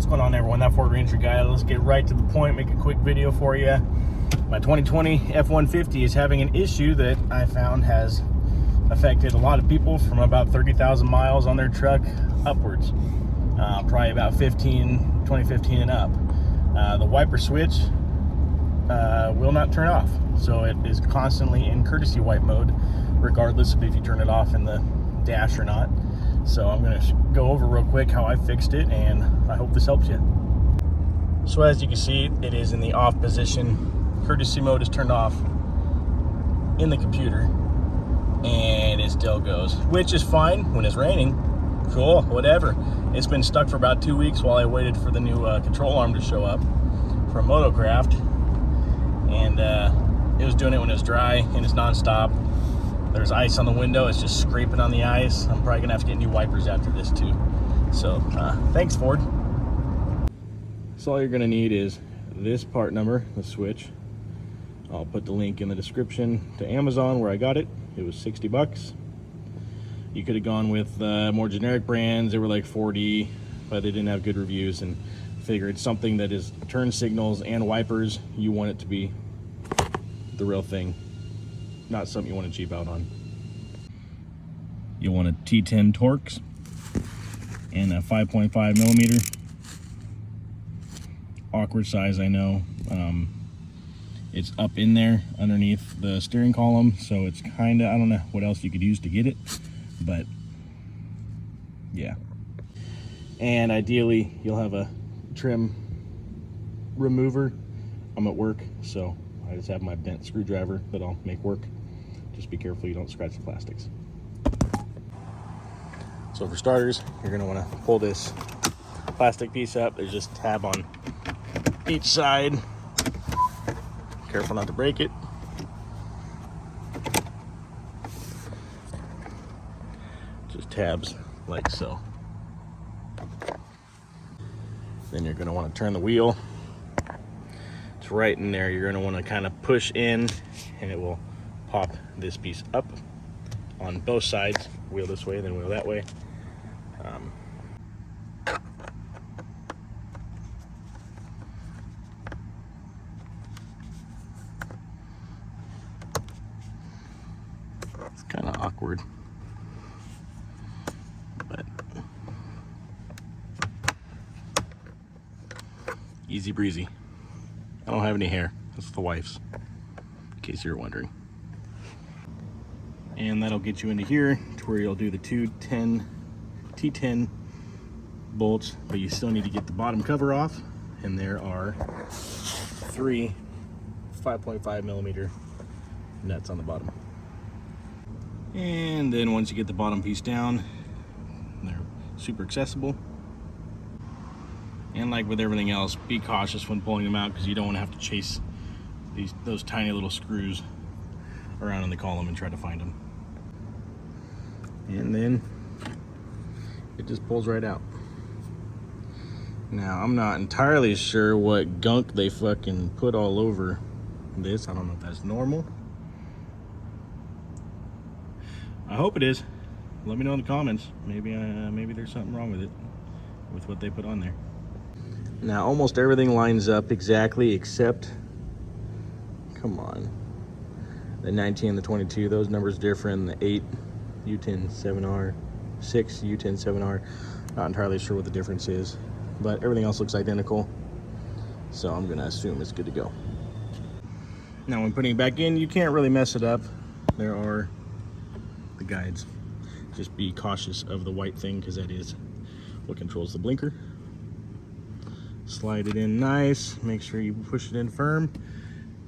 going on, everyone? That Ford Ranger guy. Let's get right to the point, make a quick video for you. My 2020 F150 is having an issue that I found has affected a lot of people from about 30,000 miles on their truck upwards. Probably about 2015 and up. The wiper switch will not turn off, so it is constantly in courtesy wipe mode, regardless of if you turn it off in the dash or not. So I'm going to go over real quick how I fixed it, and I hope this helps you. So as you can see, it is in the off position. Courtesy mode is turned off in the computer, and it still goes, which is fine when it's raining. Cool, whatever. It's been stuck for about 2 weeks while I waited for the new control arm to show up from Motorcraft, and it was doing it when it was dry and it's non-stop. There's ice on the window, it's just scraping on the ice. I'm probably gonna have to get new wipers after this too. So thanks, Ford. So all you're gonna need is this part number, the switch. I'll put the link in the description to Amazon where I got it. It was 60 bucks. You could have gone with more generic brands. They were like 40, but they didn't have good reviews, and figured something that is turn signals and wipers, you want it to be the real thing, not something you want to cheap out on. You'll want a T10 TORX and a 5.5 millimeter. Awkward size, I know. It's up in there underneath the steering column, so it's kind of, I don't know what else you could use to get it, but yeah. And ideally you'll have a trim remover. I'm at work, so I just have my bent screwdriver that I'll make work. Just be careful you don't scratch the plastics. So for starters, you're going to want to pull this plastic piece up. There's just a tab on each side. Careful not to break it. Just tabs like so. Then you're going to want to turn the wheel. It's right in there. You're going to want to kind of push in, and it will pop this piece up on both sides. Wheel this way, then wheel that way. It's kind of awkward, but easy breezy. I don't have any hair. That's the wife's, in case you're wondering. And that'll get you into here to where you'll do the two T10 bolts, but you still need to get the bottom cover off, and there are 3 5.5 millimeter nuts on the bottom. And then once you get the bottom piece down, they're super accessible. And like with everything else, be cautious when pulling them out, because you don't want to have to chase those tiny little screws around in the column and try to find them. And then it just pulls right out. Now, I'm not entirely sure what gunk they fucking put all over this. I don't know if that's normal. I hope it is. Let me know in the comments. Maybe there's something wrong with it, with what they put on there. Now, almost everything lines up exactly except, come on, the 19 and the 22. Those numbers different. The 8 U10 7R, 6 U10 7R. Not entirely sure what the difference is, but everything else looks identical, so I'm gonna assume it's good to go. Now, when putting it back in, you can't really mess it up. There are the guides. Just be cautious of the white thing, because that is what controls the blinker. Slide it in nice, make sure you push it in firm,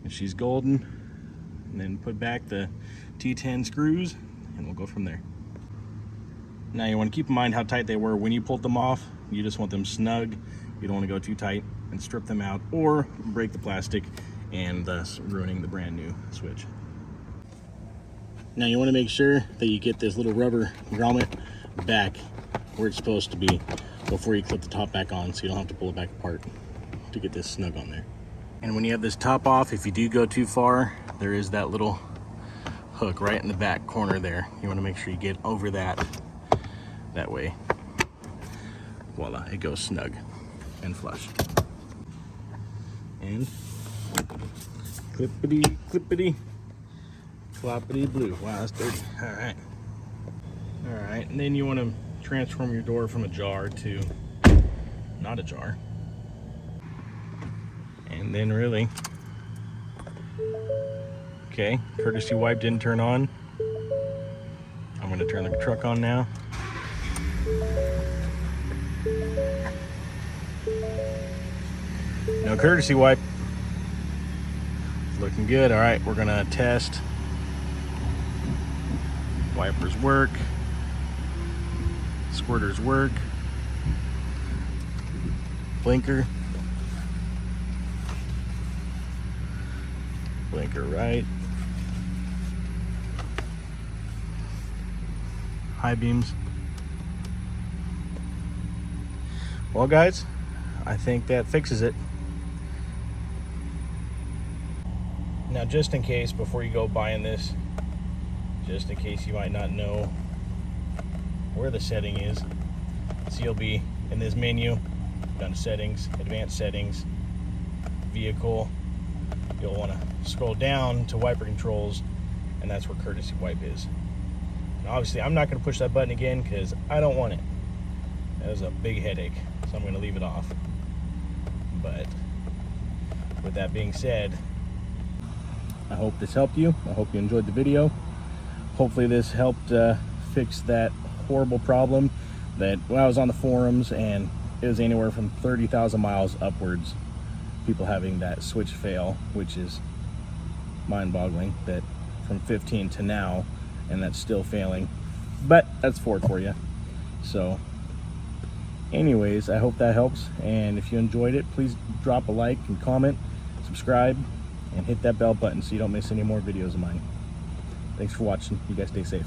and she's golden. And then put back the T10 screws, and we'll go from there. Now, you want to keep in mind how tight they were when you pulled them off. You just want them snug. You don't want to go too tight and strip them out, or break the plastic, and thus ruining the brand new switch. Now, you want to make sure that you get this little rubber grommet back where it's supposed to be before you clip the top back on, so you don't have to pull it back apart to get this snug on there. And when you have this top off, if you do go too far, there is that little hook right in the back corner there. You want to make sure you get over that way. Voila, it goes snug. and flush. And clippity, clippity, floppity blue. Wow, that's dirty. All right. All right, and then you want to transform your door from a jar to not a jar. And then really, okay, courtesy wipe didn't turn on. I'm going to turn the truck on now. No courtesy wipe. Looking good. All right, we're gonna test. Wipers work. Squirters work. Blinker. Blinker right. High beams. Well, guys, I think that fixes it. Now, just in case, before you go buying this, just in case you might not know where the setting is, so you'll be in this menu, down to settings, advanced settings, vehicle. You'll want to scroll down to wiper controls, and that's where courtesy wipe is. And obviously, I'm not going to push that button again because I don't want it. That is a big headache, so I'm going to leave it off. But with that being said, I hope this helped you. I hope you enjoyed the video. Hopefully this helped fix that horrible problem that when I was on the forums, and it was anywhere from 30,000 miles upwards, people having that switch fail, which is mind-boggling, that from 15 to now, and that's still failing. But that's Ford for you. So anyways, I hope that helps, and if you enjoyed it, please drop a like and comment, subscribe, and hit that bell button so you don't miss any more videos of mine. Thanks for watching. You guys stay safe.